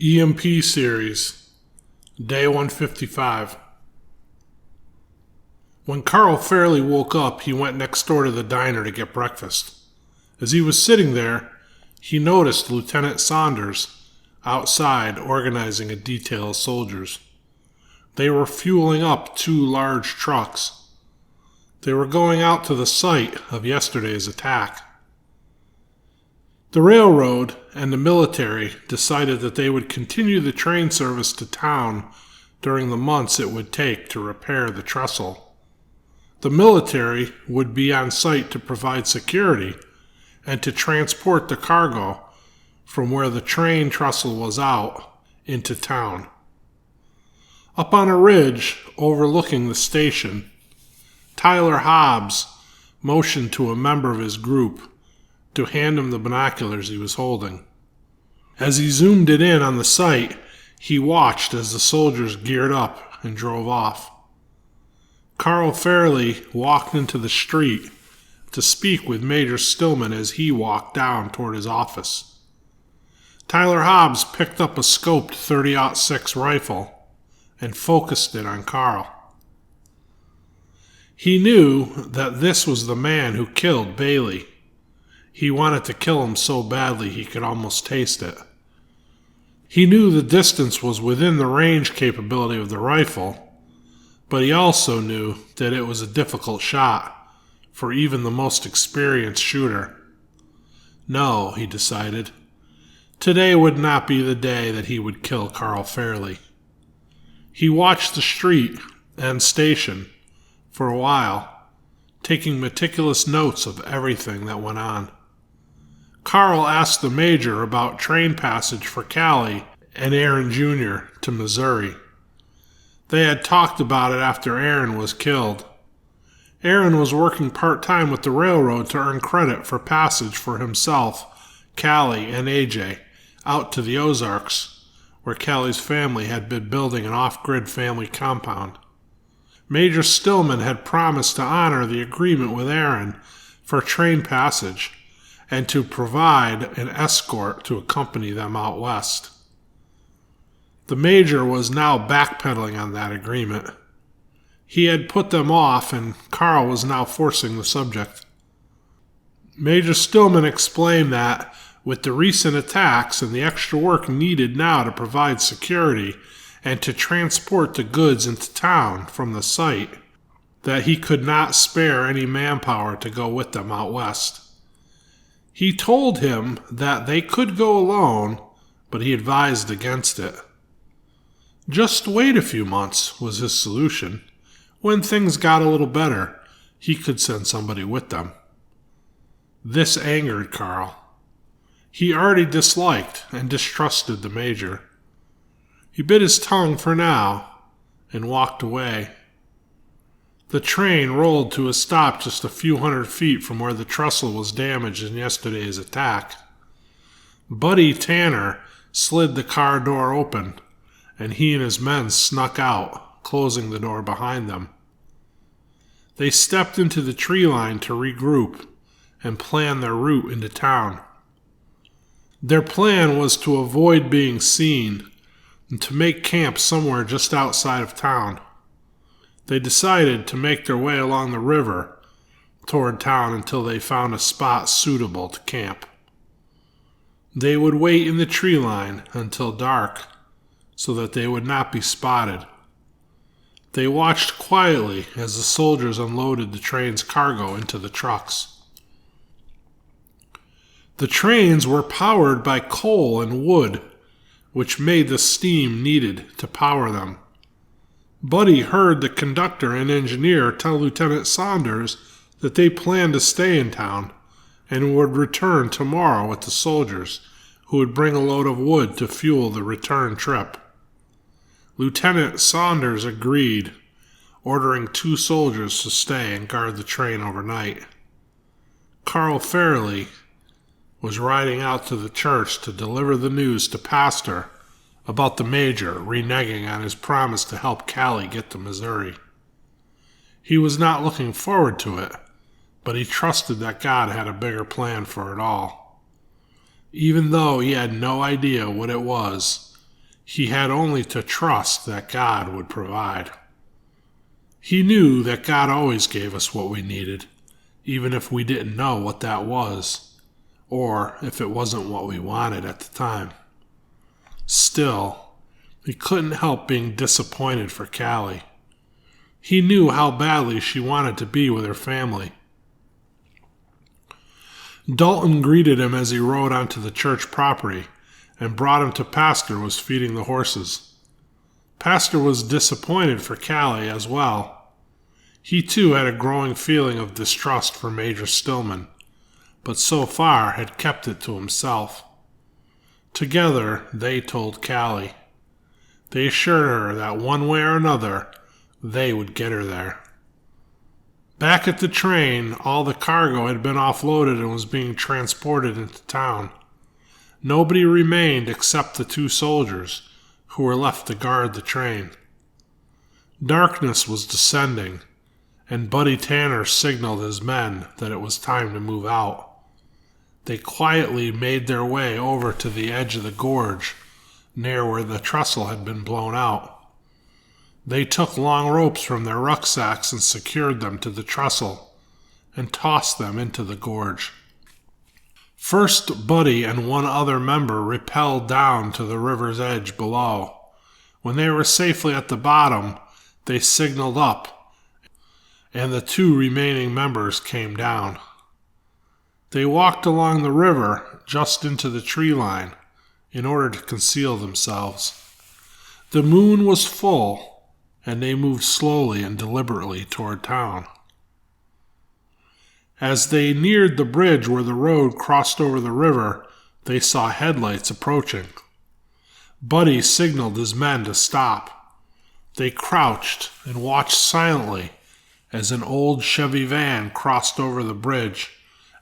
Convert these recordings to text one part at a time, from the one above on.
EMP Series, Day 155. When Carl Fairley woke up, he went next door to the diner to get breakfast. As he was sitting there, he noticed Lieutenant Saunders outside organizing a detail of soldiers. They were fueling up two large trucks. They were going out to the site of yesterday's attack. The railroad and the military decided that they would continue the train service to town during the months it would take to repair the trestle. The military would be on site to provide security and to transport the cargo from where the train trestle was out into town. Up on a ridge overlooking the station, Tyler Hobbs motioned to a member of his group to hand him the binoculars he was holding. As he zoomed it in on the site, he watched as the soldiers geared up and drove off. Carl Fairley walked into the street to speak with Major Stillman as he walked down toward his office. Tyler Hobbs picked up a scoped .30-06 rifle and focused it on Carl. He knew that this was the man who killed Bailey. He wanted to kill him so badly he could almost taste it. He knew the distance was within the range capability of the rifle, but he also knew that it was a difficult shot for even the most experienced shooter. No, he decided, today would not be the day that he would kill Carl Fairley. He watched the street and station for a while, taking meticulous notes of everything that went on. Carl asked the major about train passage for Callie and Aaron Jr. to Missouri. They had talked about it after Aaron was killed. Aaron was working part-time with the railroad to earn credit for passage for himself, Callie, and AJ out to the Ozarks, where Callie's family had been building an off-grid family compound. Major Stillman had promised to honor the agreement with Aaron for train passage and to provide an escort to accompany them out west. The major was now backpedaling on that agreement. He had put them off, and Carl was now forcing the subject. Major Stillman explained that, with the recent attacks and the extra work needed now to provide security and to transport the goods into town from the site, that he could not spare any manpower to go with them out west. He told him that they could go alone, but he advised against it. Just wait a few months was his solution. When things got a little better, he could send somebody with them. This angered Carl. He already disliked and distrusted the major. He bit his tongue for now and walked away. The train rolled to a stop just a few hundred feet from where the trestle was damaged in yesterday's attack. Buddy Tanner slid the car door open, and he and his men snuck out, closing the door behind them. They stepped into the tree line to regroup and plan their route into town. Their plan was to avoid being seen and to make camp somewhere just outside of town. They decided to make their way along the river toward town until they found a spot suitable to camp. They would wait in the tree line until dark so that they would not be spotted. They watched quietly as the soldiers unloaded the train's cargo into the trucks. The trains were powered by coal and wood, which made the steam needed to power them. Buddy heard the conductor and engineer tell Lieutenant Saunders that they planned to stay in town and would return tomorrow with the soldiers, who would bring a load of wood to fuel the return trip. Lieutenant Saunders agreed, ordering 2 soldiers to stay and guard the train overnight. Carl Fairley was riding out to the church to deliver the news to Pastor about the major reneging on his promise to help Callie get to Missouri. He was not looking forward to it, but he trusted that God had a bigger plan for it all. Even though he had no idea what it was, He had only to trust that God would provide. He knew that God always gave us what we needed, even if we didn't know what that was, or if it wasn't what we wanted at the time. Still, he couldn't help being disappointed for Callie. He knew how badly she wanted to be with her family. Dalton greeted him as he rode onto the church property and brought him to Pastor was feeding the horses. Pastor was disappointed for Callie as well. He too had a growing feeling of distrust for Major Stillman, but so far had kept it to himself. Together they told Callie. They assured her that one way or another, they would get her there. Back at the train, all the cargo had been offloaded and was being transported into town. Nobody remained except the 2 soldiers, who were left to guard the train. Darkness was descending, and Buddy Tanner signaled his men that it was time to move out. They quietly made their way over to the edge of the gorge, near where the trestle had been blown out. They took long ropes from their rucksacks and secured them to the trestle, and tossed them into the gorge. First, Buddy and one other member rappelled down to the river's edge below. When they were safely at the bottom, they signaled up, and the 2 remaining members came down. They walked along the river just into the tree line in order to conceal themselves. The moon was full, and they moved slowly and deliberately toward town. As they neared the bridge where the road crossed over the river, they saw headlights approaching. Buddy signaled his men to stop. They crouched and watched silently as an old Chevy van crossed over the bridge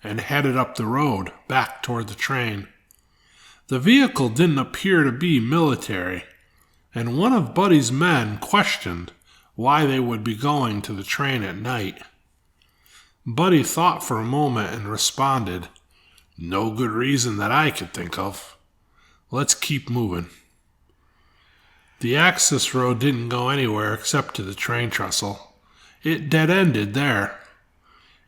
and headed up the road back toward the train. The vehicle didn't appear to be military, and one of Buddy's men questioned why they would be going to the train at night. Buddy thought for a moment and responded, "No good reason that I could think of. Let's keep moving." The access road didn't go anywhere except to the train trestle. It dead-ended there.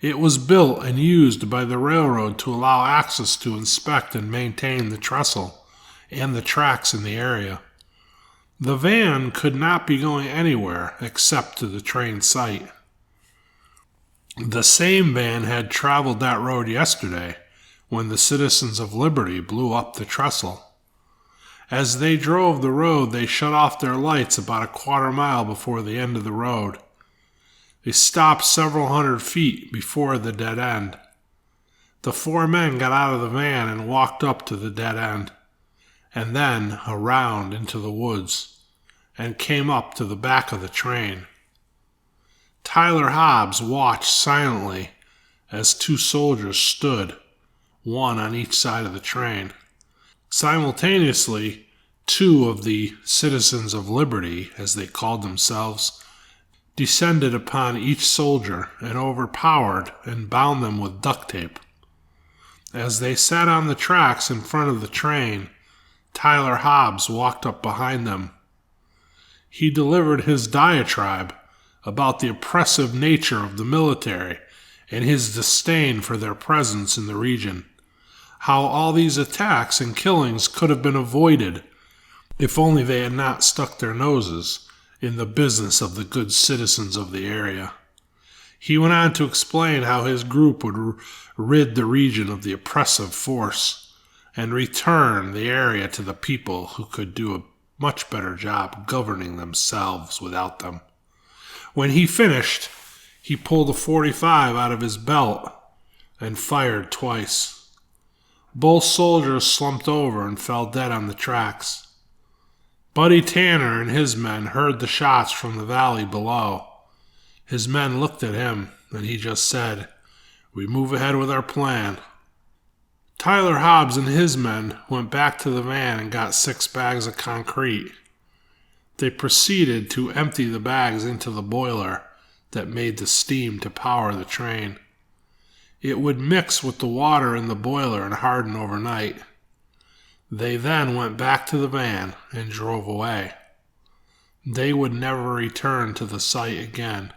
It was built and used by the railroad to allow access to inspect and maintain the trestle and the tracks in the area. The van could not be going anywhere except to the train site. The same van had traveled that road yesterday when the Citizens of Liberty blew up the trestle. As they drove the road, they shut off their lights about a quarter mile before the end of the road. They stopped several hundred feet before the dead end. The 4 men got out of the van and walked up to the dead end, and then around into the woods, and came up to the back of the train. Tyler Hobbs watched silently as 2 soldiers stood, one on each side of the train. Simultaneously, 2 of the Citizens of Liberty, as they called themselves, descended upon each soldier and overpowered and bound them with duct tape. As they sat on the tracks in front of the train, Tyler Hobbs walked up behind them. He delivered his diatribe about the oppressive nature of the military and his disdain for their presence in the region, how all these attacks and killings could have been avoided if only they had not stuck their noses in the business of the good citizens of the area. He went on to explain how his group would rid the region of the oppressive force and return the area to the people who could do a much better job governing themselves without them. When he finished, he pulled a .45 out of his belt and fired twice. Both soldiers slumped over and fell dead on the tracks. Buddy Tanner and his men heard the shots from the valley below. His men looked at him, and he just said, "We move ahead with our plan." Tyler Hobbs and his men went back to the van and got 6 bags of concrete. They proceeded to empty the bags into the boiler that made the steam to power the train. It would mix with the water in the boiler and harden overnight. They then went back to the van and drove away. They would never return to the site again.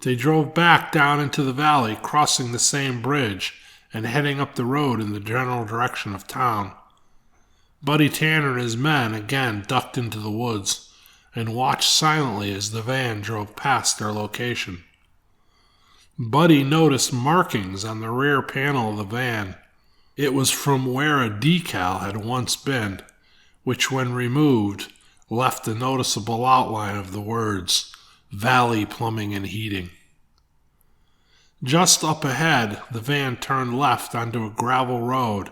They drove back down into the valley, crossing the same bridge and heading up the road in the general direction of town. Buddy Tanner and his men again ducked into the woods and watched silently as the van drove past their location. Buddy noticed markings on the rear panel of the van. It was from where a decal had once been, which when removed left a noticeable outline of the words Valley Plumbing and Heating. Just up ahead, the van turned left onto a gravel road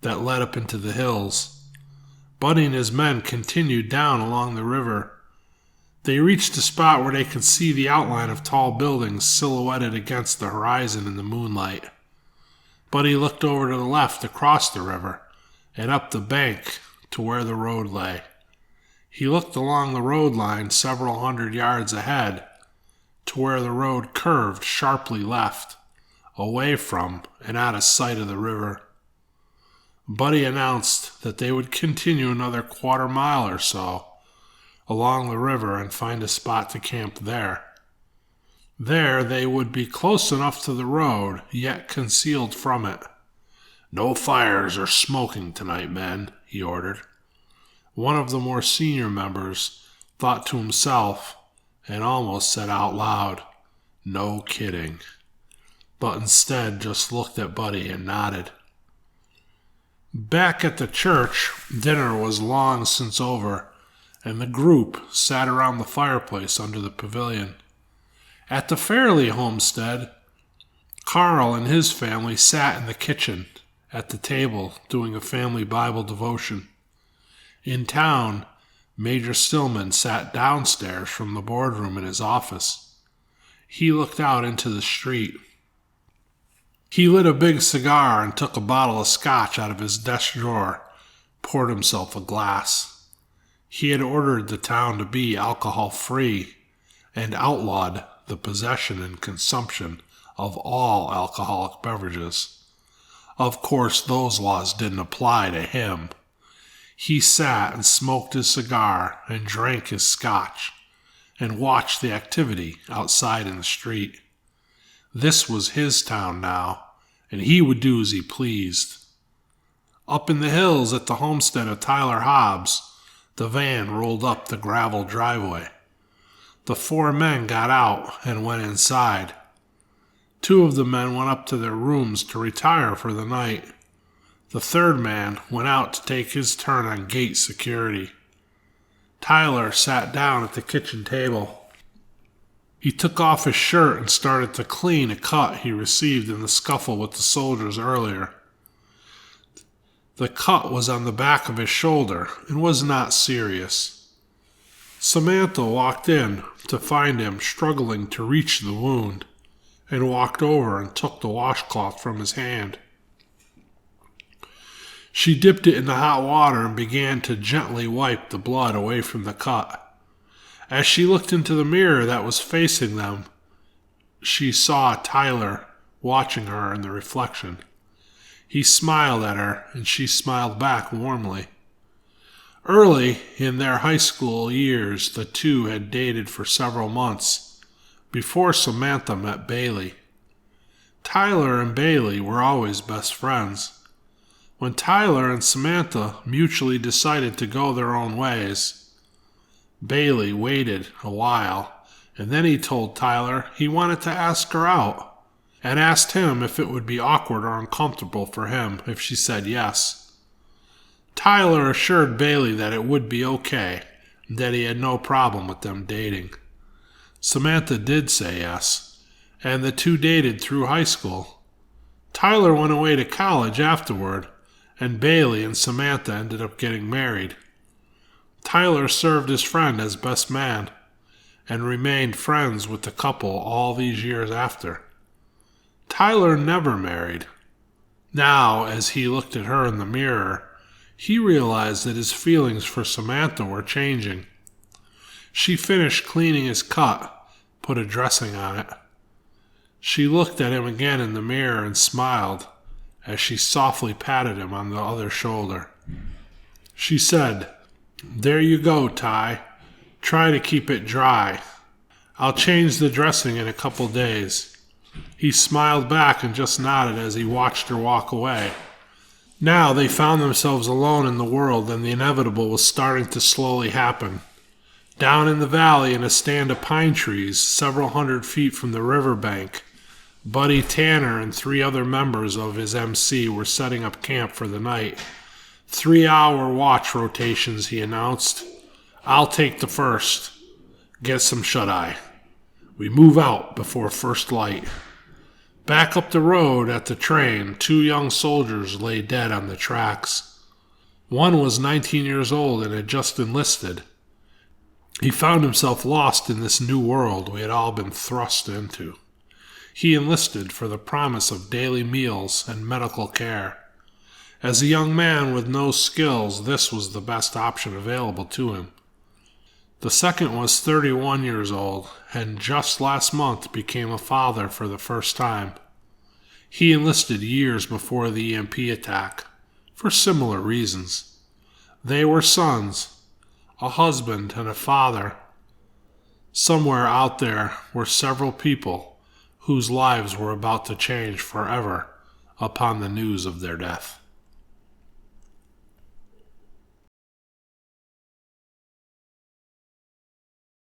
that led up into the hills. Buddy and his men continued down along the river. They reached a spot where they could see the outline of tall buildings silhouetted against the horizon in the moonlight. Buddy looked over to the left across the river and up the bank to where the road lay. He looked along the road line several hundred yards ahead to where the road curved sharply left, away from and out of sight of the river. Buddy announced that they would continue another quarter-mile or so along the river and find a spot to camp there. There they would be close enough to the road, yet concealed from it. "No fires or smoking tonight, men," he ordered. One of the more senior members thought to himself and almost said out loud, "No kidding," but instead just looked at Buddy and nodded. Back at the church, dinner was long since over, and the group sat around the fireplace under the pavilion. At the Fairley homestead, Carl and his family sat in the kitchen at the table doing a family Bible devotion. In town, Major Stillman sat downstairs from the boardroom in his office. He looked out into the street. He lit a big cigar and took a bottle of scotch out of his desk drawer, poured himself a glass. He had ordered the town to be alcohol-free and outlawed the possession and consumption of all alcoholic beverages. Of course, those laws didn't apply to him. He sat and smoked his cigar and drank his scotch and watched the activity outside in the street. This was his town now, and he would do as he pleased. Up in the hills at the homestead of Tyler Hobbs, the van rolled up the gravel driveway. The four men got out and went inside. Two of the men went up to their rooms to retire for the night. The third man went out to take his turn on gate security. Tyler sat down at the kitchen table. He took off his shirt and started to clean a cut he received in the scuffle with the soldiers earlier. The cut was on the back of his shoulder and was not serious. Samantha walked in to find him struggling to reach the wound and walked over and took the washcloth from his hand. She dipped it in the hot water and began to gently wipe the blood away from the cut. As she looked into the mirror that was facing them, she saw Tyler watching her in the reflection. He smiled at her, and she smiled back warmly. Early in their high school years, the two had dated for several months before Samantha met Bailey. Tyler and Bailey were always best friends. When Tyler and Samantha mutually decided to go their own ways, Bailey waited a while, and then he told Tyler he wanted to ask her out, and asked him if it would be awkward or uncomfortable for him if she said yes. Tyler assured Bailey that it would be okay, and that he had no problem with them dating. Samantha did say yes, and the two dated through high school. Tyler went away to college afterward, and Bailey and Samantha ended up getting married. Tyler served his friend as best man, and remained friends with the couple all these years after. Tyler never married. Now, as he looked at her in the mirror, he realized that his feelings for Samantha were changing. She finished cleaning his cut, put a dressing on it. She looked at him again in the mirror and smiled as she softly patted him on the other shoulder. She said, "There you go, Ty. Try to keep it dry. I'll change the dressing in a couple days." He smiled back and just nodded as he watched her walk away. Now they found themselves alone in the world, and the inevitable was starting to slowly happen. Down in the valley, in a stand of pine trees, several hundred feet from the riverbank, Buddy Tanner and 3 other members of his MC were setting up camp for the night. 3-hour watch rotations, he announced. "I'll take the first. Get some shut-eye. We move out before first light." Back up the road at the train, 2 young soldiers lay dead on the tracks. One was 19 years old and had just enlisted. He found himself lost in this new world we had all been thrust into. He enlisted for the promise of daily meals and medical care. As a young man with no skills, this was the best option available to him. The second was 31 years old, and just last month became a father for the first time. He enlisted years before the EMP attack, for similar reasons. They were sons, a husband and a father. Somewhere out there were several people whose lives were about to change forever upon the news of their death.